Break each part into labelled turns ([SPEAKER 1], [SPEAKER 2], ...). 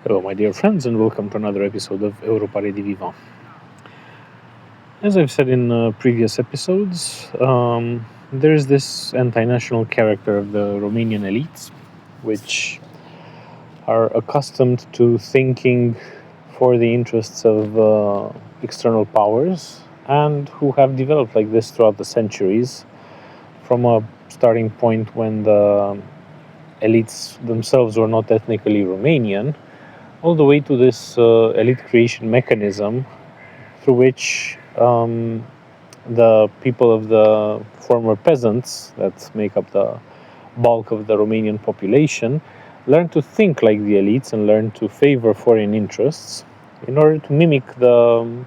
[SPEAKER 1] Hello, my dear friends, and welcome to another episode of Europa Rediviva. As I've said in previous episodes, there's this antinational character of the Romanian elites, which are accustomed to thinking for the interests of external powers and who have developed like this throughout the centuries from a starting point when the elites themselves were not ethnically Romanian, all the way to this elite creation mechanism through which the people of the former peasants that make up the bulk of the Romanian population learn to think like the elites and learn to favor foreign interests in order to mimic um,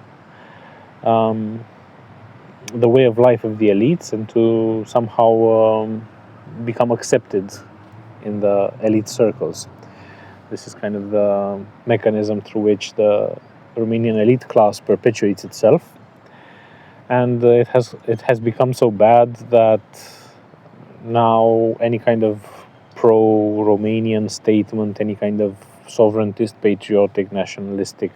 [SPEAKER 1] the way of life of the elites and to somehow become accepted in the elite circles. This is kind of the mechanism through which the Romanian elite class perpetuates itself, and it has become so bad that now any kind of pro-Romanian statement, any kind of sovereigntist, patriotic, nationalistic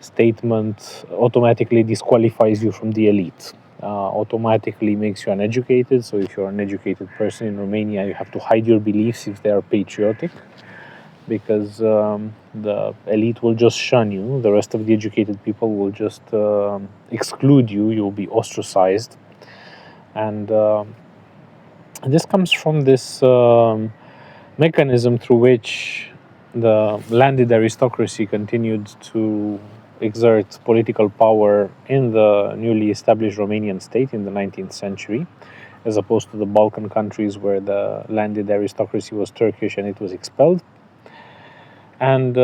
[SPEAKER 1] statement automatically disqualifies you from the elite. Automatically makes you uneducated. So if you're an educated person in Romania, you have to hide your beliefs if they are patriotic, because the elite will just shun you. The rest of the educated people will just exclude you. You'll be ostracized. And this comes from this mechanism through which the landed aristocracy continued to exert political power in the newly established Romanian state in the 19th century, as opposed to the Balkan countries where the landed aristocracy was Turkish and it was expelled. And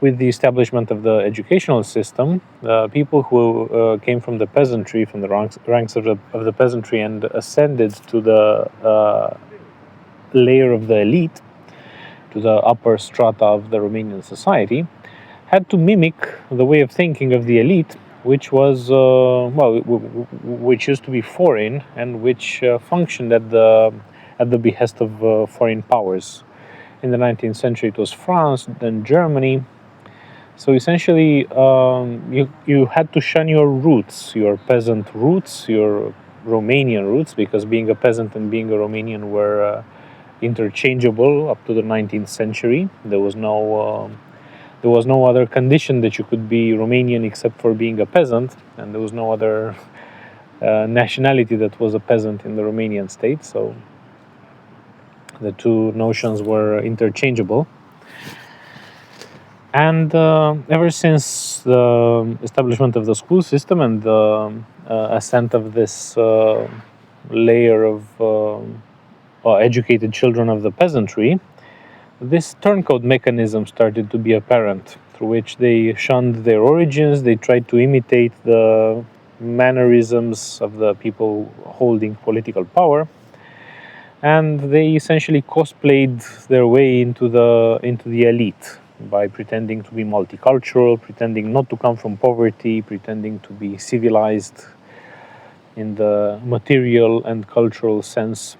[SPEAKER 1] with the establishment of the educational system, people who came from the peasantry, from the ranks of the peasantry, and ascended to the layer of the elite, to the upper strata of the Romanian society, had to mimic the way of thinking of the elite, which was which used to be foreign and which functioned at the behest of foreign powers. In the 19th century, it was France, then Germany. So essentially, you had to shun your roots, your peasant roots, your Romanian roots, because being a peasant and being a Romanian were interchangeable up to the 19th century. There was no other condition that you could be Romanian except for being a peasant, and there was no other nationality that was a peasant in the Romanian state. So the two notions were interchangeable. And ever since the establishment of the school system and the ascent of this layer of educated children of the peasantry, this turncoat mechanism started to be apparent, through which they shunned their origins. They tried to imitate the mannerisms of the people holding political power, and they essentially cosplayed their way into the elite by pretending to be multicultural, pretending not to come from poverty, pretending to be civilized in the material and cultural sense.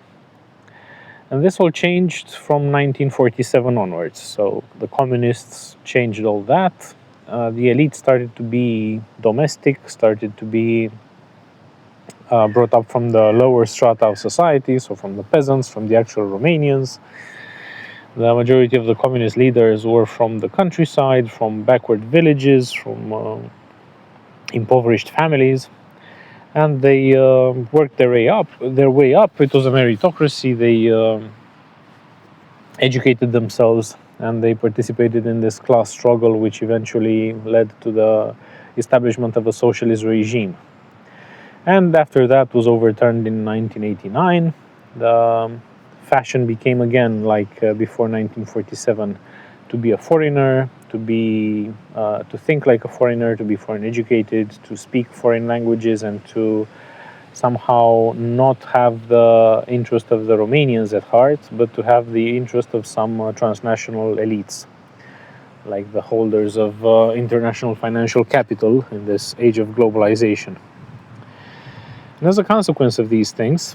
[SPEAKER 1] And this all changed from 1947 onwards. So the communists changed all that. The elite started to be domestic, started to be brought up from the lower strata of society, so from the peasants, from the actual Romanians. The majority of the communist leaders were from the countryside, from backward villages, from impoverished families, and they worked their way up. It was a meritocracy. They educated themselves and they participated in this class struggle, which eventually led to the establishment of a socialist regime. And after that was overturned in 1989, the fashion became again like before 1947, to be a foreigner, to think like a foreigner, to be foreign educated, to speak foreign languages, and to somehow not have the interest of the Romanians at heart, but to have the interest of some transnational elites, like the holders of international financial capital in this age of globalization. And as a consequence of these things,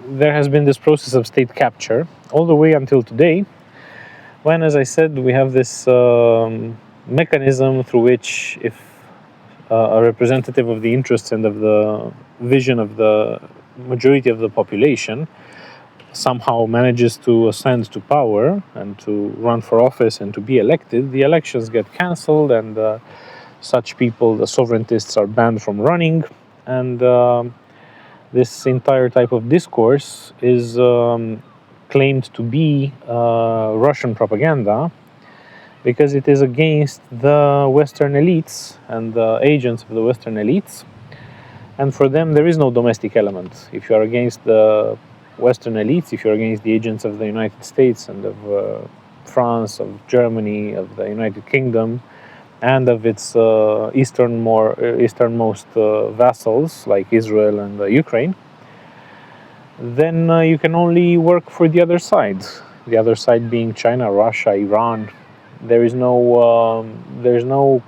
[SPEAKER 1] there has been this process of state capture all the way until today, when, as I said, we have this mechanism through which, if a representative of the interests and of the vision of the majority of the population somehow manages to ascend to power and to run for office and to be elected, the elections get cancelled, and such people, the sovereigntists, are banned from running. And this entire type of discourse is claimed to be Russian propaganda, because it is against the Western elites and the agents of the Western elites. And for them, there is no domestic element. If you are against the Western elites, if you're against the agents of the United States and of France, of Germany, of the United Kingdom, and of its easternmost vassals like Israel and Ukraine, then you can only work for the other side. The other side being China, Russia, Iran. There's no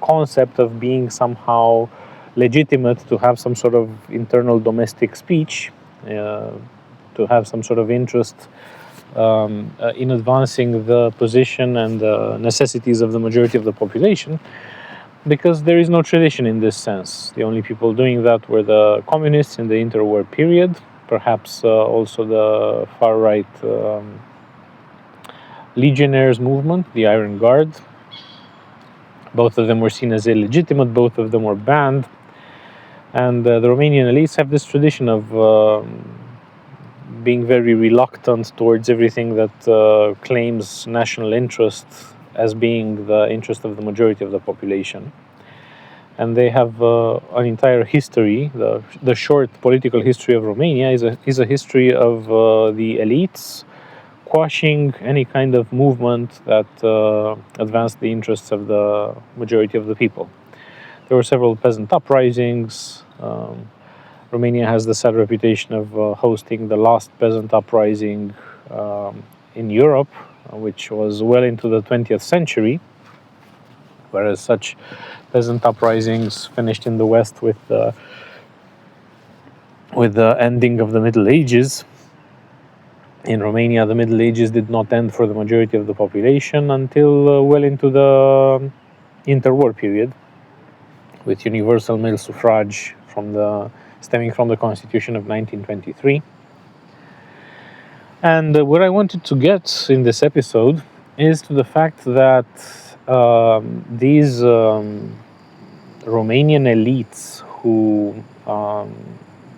[SPEAKER 1] concept of being somehow legitimate to have some sort of internal domestic speech, to have some sort of interest in advancing the position and the necessities of the majority of the population, because there is no tradition in this sense. The only people doing that were the communists in the interwar period, perhaps also the far-right legionnaires movement, the Iron Guard. Both of them were seen as illegitimate, both of them were banned. And the Romanian elites have this tradition of being very reluctant towards everything that claims national interest as being the interest of the majority of the population. And they have an entire history. The short political history of Romania is a history of the elites quashing any kind of movement that advanced the interests of the majority of the people. There were several peasant uprisings. Romania has the sad reputation of hosting the last peasant uprising in Europe, which was well into the 20th century, whereas such peasant uprisings finished in the West with the ending of the Middle Ages. In Romania, the Middle Ages did not end for the majority of the population until well into the interwar period, with universal male suffrage stemming from the Constitution of 1923. And what I wanted to get in this episode is to the fact that these Romanian elites who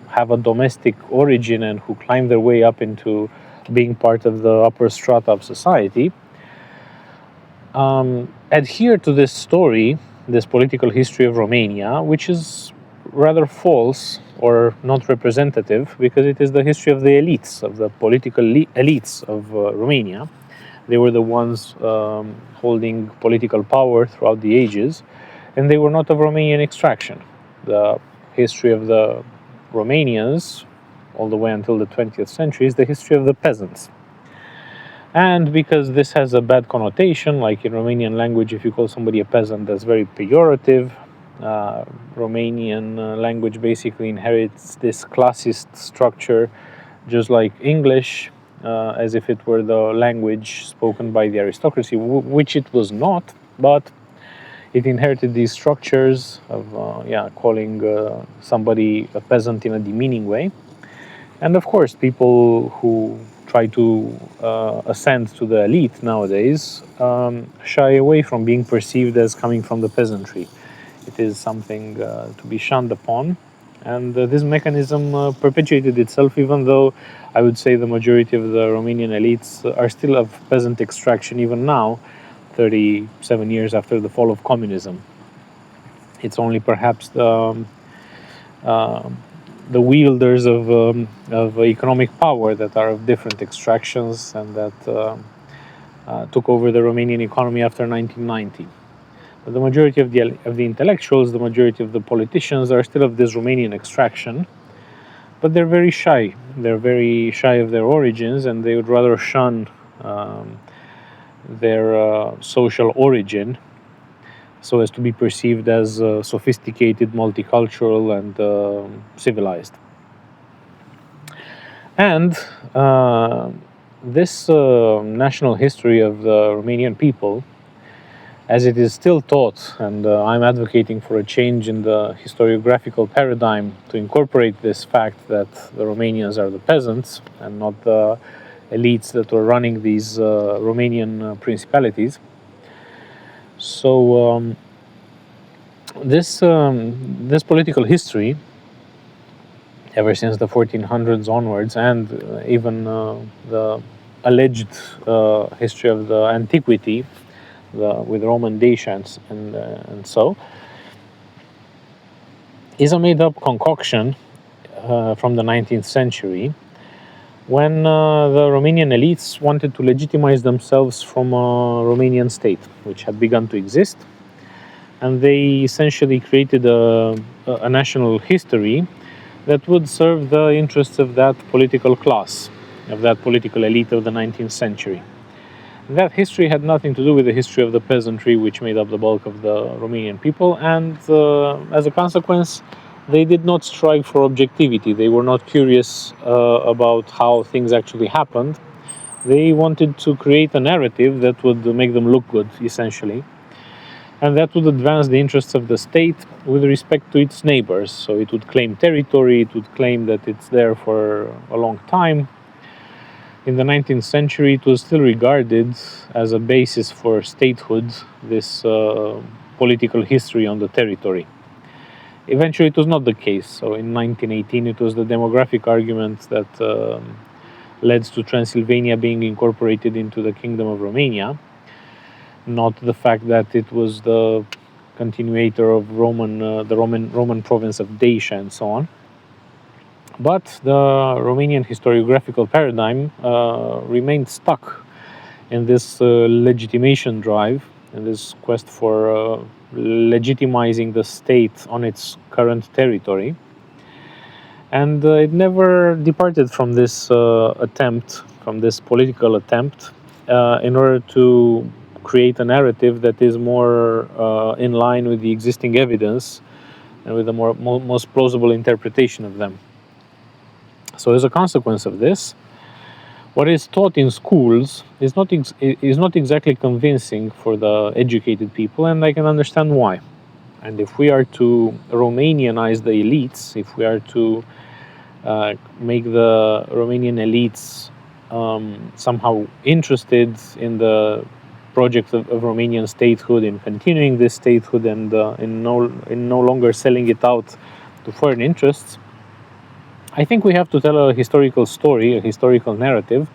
[SPEAKER 1] have a domestic origin and who climb their way up into being part of the upper strata of society adhere to this story, this political history of Romania, which is rather false or not representative, because it is the history of the elites, of the political elites of Romania. They were the ones holding political power throughout the ages, and they were not of Romanian extraction. The history of the Romanians, all the way until the 20th century, is the history of the peasants. And because this has a bad connotation, like in Romanian language, if you call somebody a peasant, that's very pejorative. Romanian language basically inherits this classist structure, just like English, as if it were the language spoken by the aristocracy, which it was not, but it inherited these structures of calling somebody a peasant in a demeaning way. And of course, people who try to ascend to the elite nowadays shy away from being perceived as coming from the peasantry. It is something to be shunned upon. And this mechanism perpetuated itself, even though I would say the majority of the Romanian elites are still of peasant extraction even now, 37 years after the fall of communism. It's only perhaps the wielders of economic power that are of different extractions and that took over the Romanian economy after 1990. But the majority of the intellectuals, the majority of the politicians are still of this Romanian extraction, but they're very shy. They're very shy of their origins, and they would rather shun their social origin so as to be perceived as sophisticated, multicultural, and civilized. And this national history of the Romanian people, as it is still taught, and I'm advocating for a change in the historiographical paradigm to incorporate this fact that the Romanians are the peasants and not the elites that were running these Romanian principalities. So this political history, ever since the 1400s onwards, and even the alleged history of the antiquity, with Roman Dacians and so, is a made-up concoction from the 19th century, when the Romanian elites wanted to legitimize themselves from a Romanian state, which had begun to exist, and they essentially created a national history that would serve the interests of that political class, of that political elite of the 19th century. That history had nothing to do with the history of the peasantry, which made up the bulk of the Romanian people, and as a consequence, they did not strive for objectivity. They were not curious about how things actually happened. They wanted to create a narrative that would make them look good, essentially, and that would advance the interests of the state with respect to its neighbors. So it would claim territory, it would claim that it's there for a long time. In the 19th century, it was still regarded as a basis for statehood, this political history on the territory. Eventually, it was not the case. So in 1918, it was the demographic argument that led to Transylvania being incorporated into the Kingdom of Romania, not the fact that it was the continuator of the Roman province of Dacia and so on. But the Romanian historiographical paradigm remained stuck in this legitimation drive, in this quest for legitimizing the state on its current territory. And it never departed from this attempt, from this political attempt, in order to create a narrative that is more in line with the existing evidence and with the most plausible interpretation of them. So as a consequence of this, what is taught in schools is not exactly convincing for the educated people, and I can understand why. And if we are to Romanianize the elites, if we are to make the Romanian elites somehow interested in the project of Romanian statehood, in continuing this statehood, and in no longer selling it out to foreign interests, I think we have to tell a historical story, a historical narrative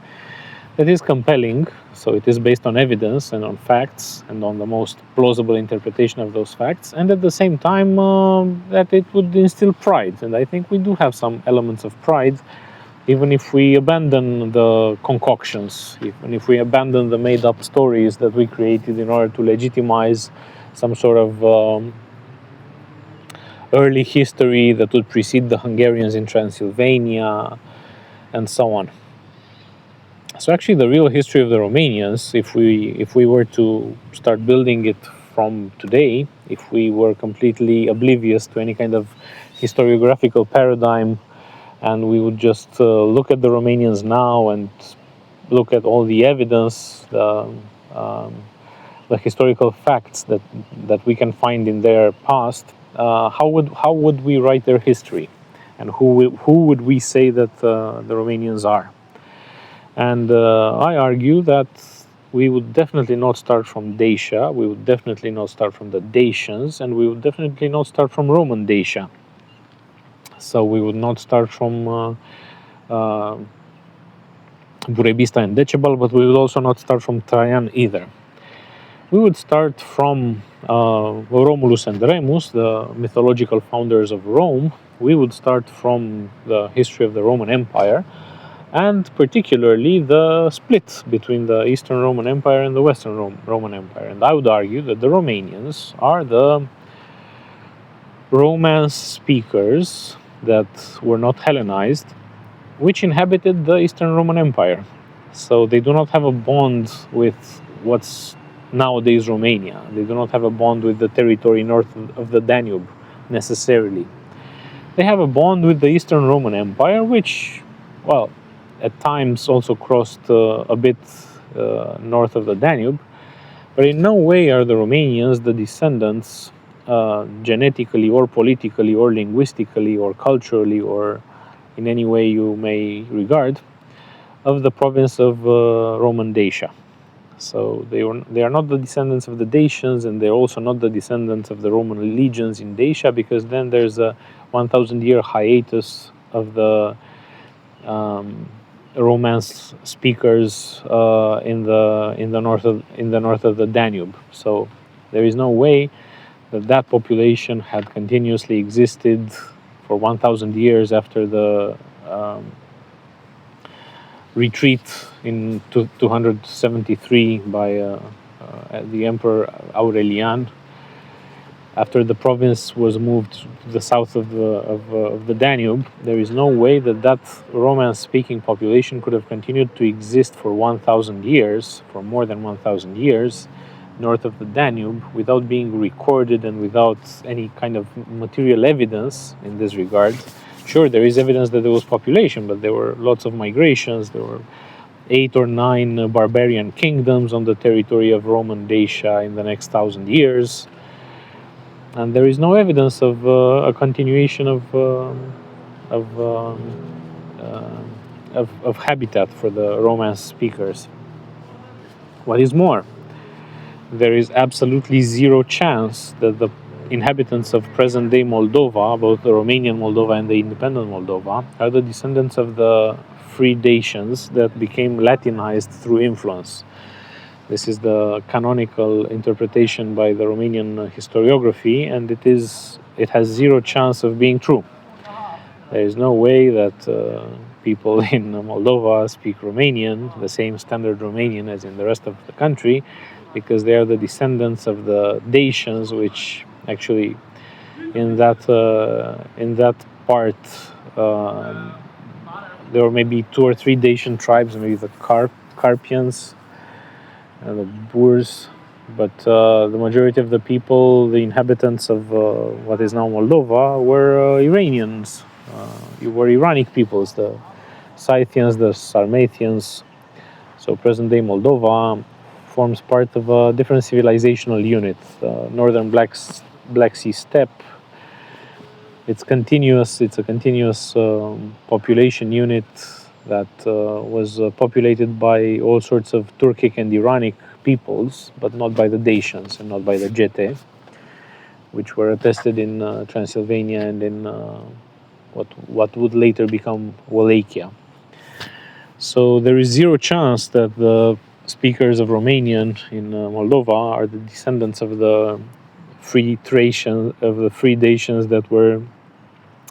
[SPEAKER 1] that is compelling. So it is based on evidence and on facts and on the most plausible interpretation of those facts, and at the same time that it would instill pride. And I think we do have some elements of pride, even if we abandon the concoctions, even if we abandon the made-up stories that we created in order to legitimize some sort of early history that would precede the Hungarians in Transylvania, and so on. So actually, the real history of the Romanians, if we were to start building it from today, if we were completely oblivious to any kind of historiographical paradigm, and we would just look at the Romanians now and look at all the evidence, the historical facts that we can find in their past, how would we write their history, and who would we say that the Romanians are? And I argue that we would definitely not start from Dacia, we would definitely not start from the Dacians, and we would definitely not start from Roman Dacia. So we would not start from Burebista and Decebal, but we would also not start from Traian either. We would start from Romulus and Remus, the mythological founders of Rome. We would start from the history of the Roman Empire, and particularly the split between the Eastern Roman Empire and the Western Roman Empire. And I would argue that the Romanians are the Romance speakers that were not Hellenized, which inhabited the Eastern Roman Empire. So they do not have a bond with what's nowadays Romania. They do not have a bond with the territory north of the Danube, necessarily. They have a bond with the Eastern Roman Empire, which, well, at times also crossed a bit north of the Danube. But in no way are the Romanians the descendants, genetically or politically or linguistically or culturally or in any way you may regard, of the province of Roman Dacia. So they are not the descendants of the Dacians, and they're also not the descendants of the Roman legions in Dacia, because then there's a 1,000-year hiatus of the Romance speakers in the north of the Danube. So there is no way that population had continuously existed for 1,000 years after the retreat in 273 by the Emperor Aurelian. After the province was moved to the south of the Danube, there is no way that Romance-speaking population could have continued to exist for 1,000 years, for more than 1,000 years, north of the Danube, without being recorded and without any kind of material evidence in this regard. Sure, there is evidence that there was population, but there were lots of migrations. There were 8 or 9 barbarian kingdoms on the territory of Roman Dacia in the next 1,000 years. And there is no evidence of a continuation of habitat for the Romance speakers. What is more, there is absolutely zero chance that the inhabitants of present-day Moldova, both the Romanian Moldova and the independent Moldova, are the descendants of the free Dacians that became Latinized through influence. This is the canonical interpretation by the Romanian historiography, and it has zero chance of being true. There is no way that people in Moldova speak Romanian, the same standard Romanian as in the rest of the country, because they are the descendants of the Dacians, which actually in that part there were maybe 2 or 3 Dacian tribes, maybe the Carpians and the Boers, but the majority of the people, the inhabitants of what is now Moldova, were Iranians, were Iranic peoples, the Scythians, the Sarmatians. So present-day Moldova forms part of a different civilizational unit, the northern Black Sea steppe. It's a continuous population unit that was populated by all sorts of Turkic and Iranic peoples, but not by the Dacians and not by the Getae, which were attested in Transylvania and in what would later become Wallachia. So there is zero chance that the speakers of Romanian in Moldova are the descendants of the free Dacians that were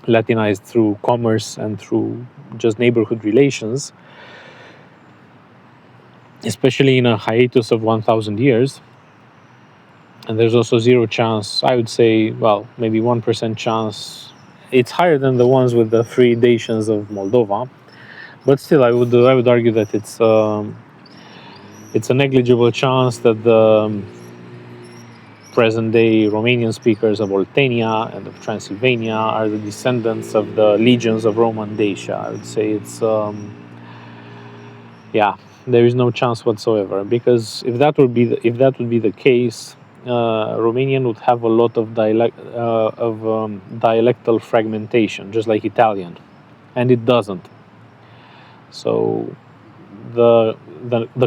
[SPEAKER 1] Latinized through commerce and through just neighborhood relations, especially in a hiatus of 1,000 years. And there's also zero chance, I would say, well, maybe 1% chance. It's higher than the ones with the free Dacians of Moldova, but still, I would argue that it's a negligible chance that the present-day Romanian speakers of Oltenia and of Transylvania are the descendants of the legions of Roman Dacia. I would say it's there is no chance whatsoever, because if that would be the case, Romanian would have a lot of dialectal fragmentation, just like Italian, and it doesn't. So the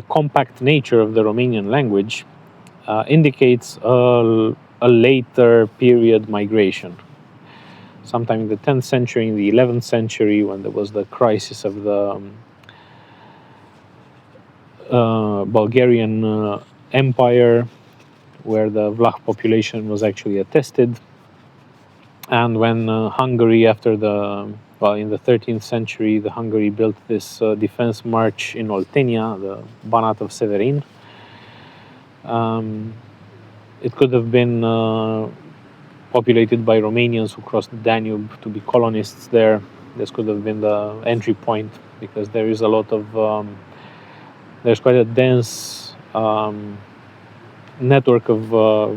[SPEAKER 1] compact nature of the Romanian language indicates a later period migration, sometime in the 10th century, in the 11th century, when there was the crisis of the Bulgarian Empire, where the Vlach population was actually attested, and when Hungary, in the 13th century, Hungary built this defense march in Oltenia, the Banat of Severin. It could have been populated by Romanians who crossed the Danube to be colonists there. This could have been the entry point, because there is a lot of there's quite a dense network of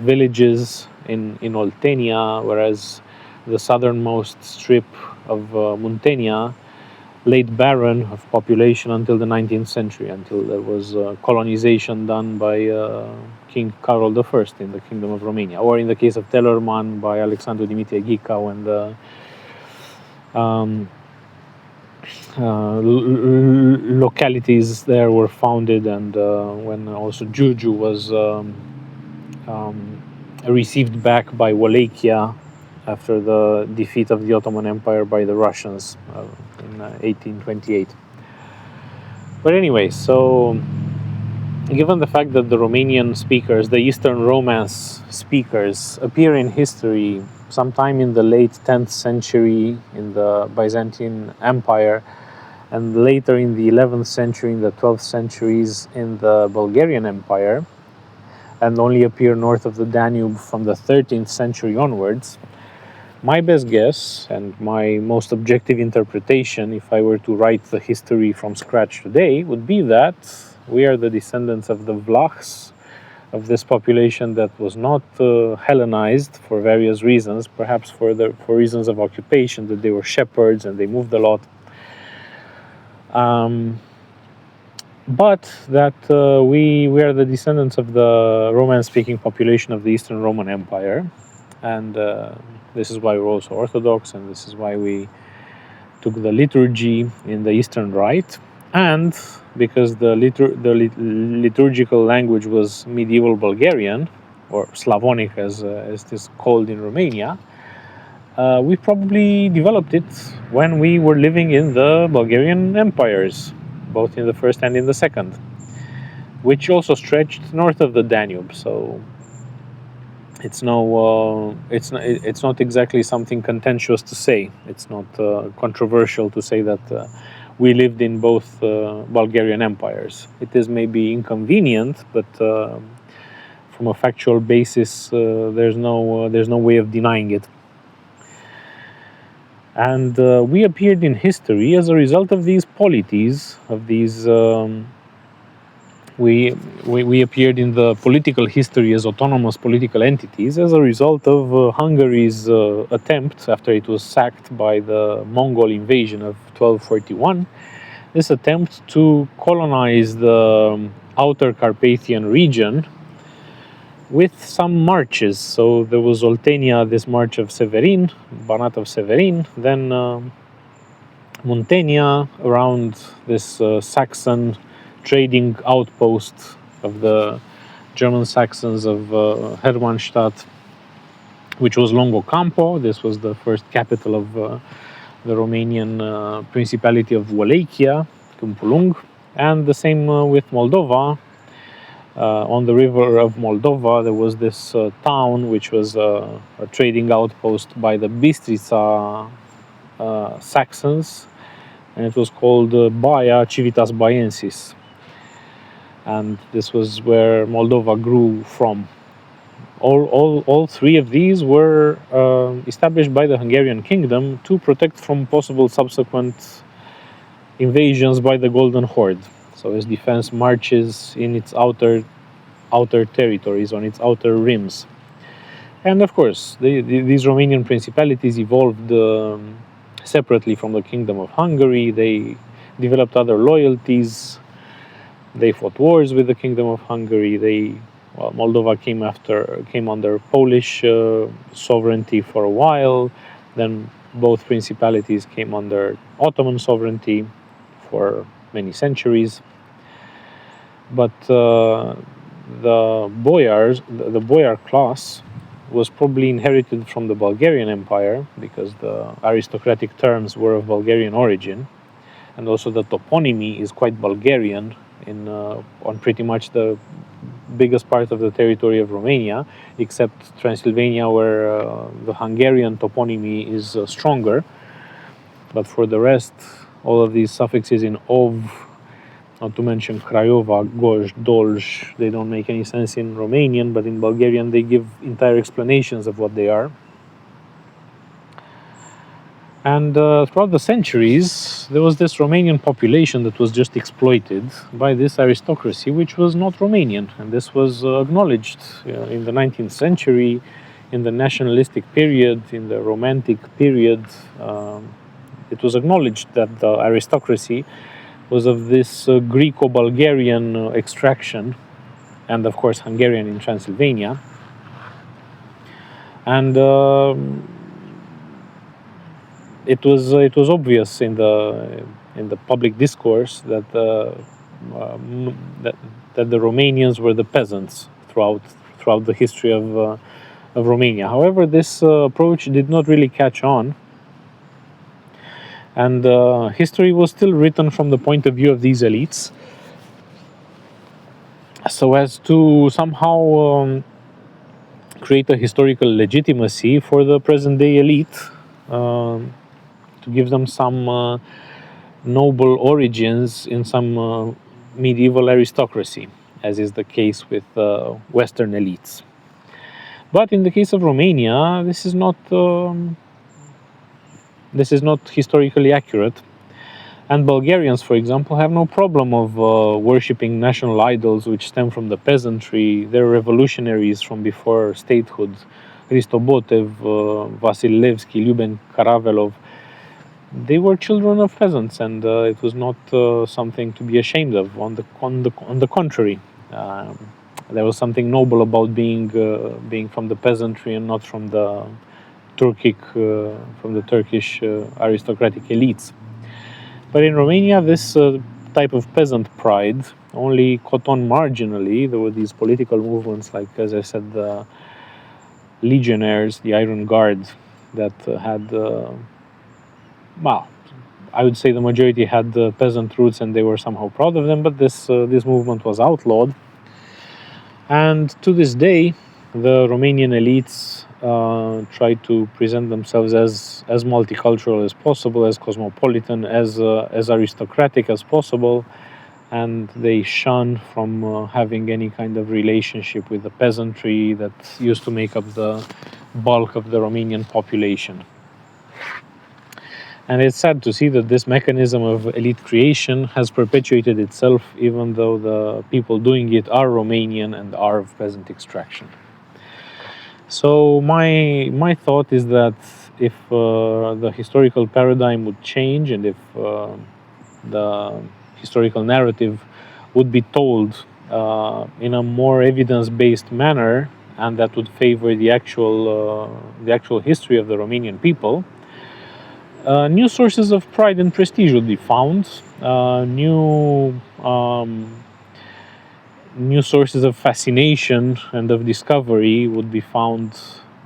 [SPEAKER 1] villages in Oltenia, whereas the southernmost strip of Muntenia late baron of population until the 19th century, until there was colonization done by King Carol I in the Kingdom of Romania, or in the case of Tellerman by Alexandru Dimitrie Ghica, when the localities there were founded, and when also Giurgiu was received back by Wallachia after the defeat of the Ottoman Empire by the Russians in 1828. But anyway, so given the fact that the Romanian speakers, the Eastern Romance speakers, appear in history sometime in the late 10th century in the Byzantine Empire, and later in the 11th century, in the 12th centuries in the Bulgarian Empire, and only appear north of the Danube from the 13th century onwards, my best guess and my most objective interpretation, if I were to write the history from scratch today, would be that we are the descendants of the Vlachs, of this population that was not Hellenized for various reasons, perhaps for reasons of occupation, that they were shepherds and they moved a lot. But that we are the descendants of the Roman-speaking population of the Eastern Roman Empire, and this is why we're also Orthodox, and this is why we took the liturgy in the Eastern Rite, and because the liturgical language was medieval Bulgarian, or Slavonic as it is called in Romania, we probably developed it when we were living in the Bulgarian empires, both in the first and in the second, which also stretched north of the Danube. So it's not exactly something contentious to say. It's not controversial to say that we lived in both Bulgarian empires. It is maybe inconvenient, but from a factual basis, there's no way of denying it. And we appeared in history as a result of these polities, of these. We appeared in the political history as autonomous political entities as a result of Hungary's attempt, after it was sacked by the Mongol invasion of 1241, this attempt to colonize the outer Carpathian region with some marches. So there was Oltenia, this march of Severin, Banat of Severin, then Muntenia around this Saxon trading outpost of the German Saxons of Hermannstadt, which was Longocampo. This was the first capital of the Romanian Principality of Wallachia, Câmpulung, and the same with Moldova. On the river of Moldova, there was this town which was a trading outpost by the Bistrița Saxons, and it was called Baia Civitas Baiensis. And this was where Moldova grew from. All three of these were established by the Hungarian kingdom to protect from possible subsequent invasions by the Golden Horde. So as defense marches in its outer territories, on its outer rims. And of course, these Romanian principalities evolved separately from the Kingdom of Hungary. They developed other loyalties. They fought wars with the Kingdom of Hungary. Moldova came under Polish sovereignty for a while. Then both principalities came under Ottoman sovereignty for many centuries. But the boyar class was probably inherited from the Bulgarian Empire, because the aristocratic terms were of Bulgarian origin, and also the toponymy is quite Bulgarian on pretty much the biggest part of the territory of Romania, except Transylvania, where the Hungarian toponymy is stronger. But for the rest, all of these suffixes in ov, not to mention Craiova, Goj, Dolj, they don't make any sense in Romanian, but in Bulgarian they give entire explanations of what they are. And throughout the centuries, there was this Romanian population that was just exploited by this aristocracy, which was not Romanian. And this was acknowledged in the 19th century, in the nationalistic period, in the Romantic period. it was acknowledged that the aristocracy was of this Greco-Bulgarian extraction, and of course Hungarian in Transylvania. And it was obvious in the public discourse that that, that the Romanians were the peasants throughout the history of Romania. However, this approach did not really catch on, and history was still written from the point of view of these elites, so as to somehow create a historical legitimacy for the present day elite, to give them some noble origins in some medieval aristocracy, as is the case with Western elites. But in the case of Romania, this is not historically accurate. And Bulgarians, for example, have no problem of worshipping national idols which stem from the peasantry. They're revolutionaries from before statehood. Hristo Botev, Vasil Levski, Lyuben Karavelov. They were children of peasants, and it was not something to be ashamed of. On the contrary, there was something noble about being from the peasantry and not from the Turkish aristocratic elites. But in Romania, this type of peasant pride only caught on marginally. There were these political movements, like, as I said, the legionnaires, the Iron Guard, that had, well, I would say the majority had peasant roots and they were somehow proud of them, but this movement was outlawed. And to this day, the Romanian elites try to present themselves as multicultural as possible, as cosmopolitan, as aristocratic as possible, and they shun from having any kind of relationship with the peasantry that used to make up the bulk of the Romanian population. And it's sad to see that this mechanism of elite creation has perpetuated itself, even though the people doing it are Romanian and are of peasant extraction. So my thought is that if the historical paradigm would change, and if the historical narrative would be told in a more evidence-based manner, and that would favor the actual history of the Romanian people, new sources of pride and prestige would be found. New sources of fascination and of discovery would be found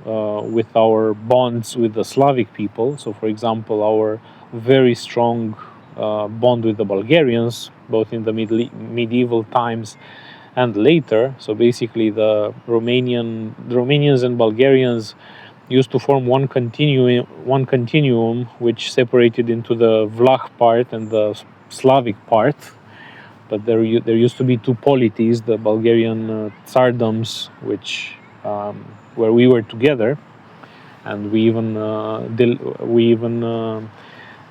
[SPEAKER 1] with our bonds with the Slavic people. So, for example, our very strong bond with the Bulgarians, both in the medieval times and later. So basically, the Romanians and Bulgarians used to form one continuum which separated into the Vlah part and the Slavic part. But there used to be two polities, the Bulgarian Tsardoms, where we were together, and we even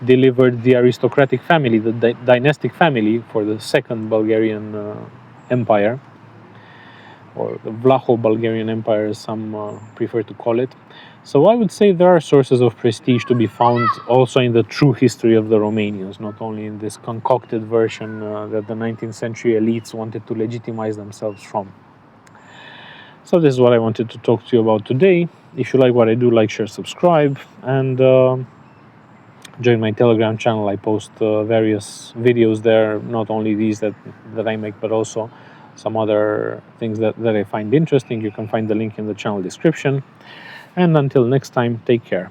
[SPEAKER 1] delivered the aristocratic family, the dynastic family, for the Second Bulgarian Empire, or the Vlaho-Bulgarian Empire, as some prefer to call it. So I would say there are sources of prestige to be found also in the true history of the Romanians, not only in this concocted version that the 19th century elites wanted to legitimize themselves from. So this is what I wanted to talk to you about today. If you like what I do, like, share, subscribe, and join my Telegram channel. I post various videos there, not only these that I make, but also some other things that I find interesting. You can find the link in the channel description. And until next time, take care.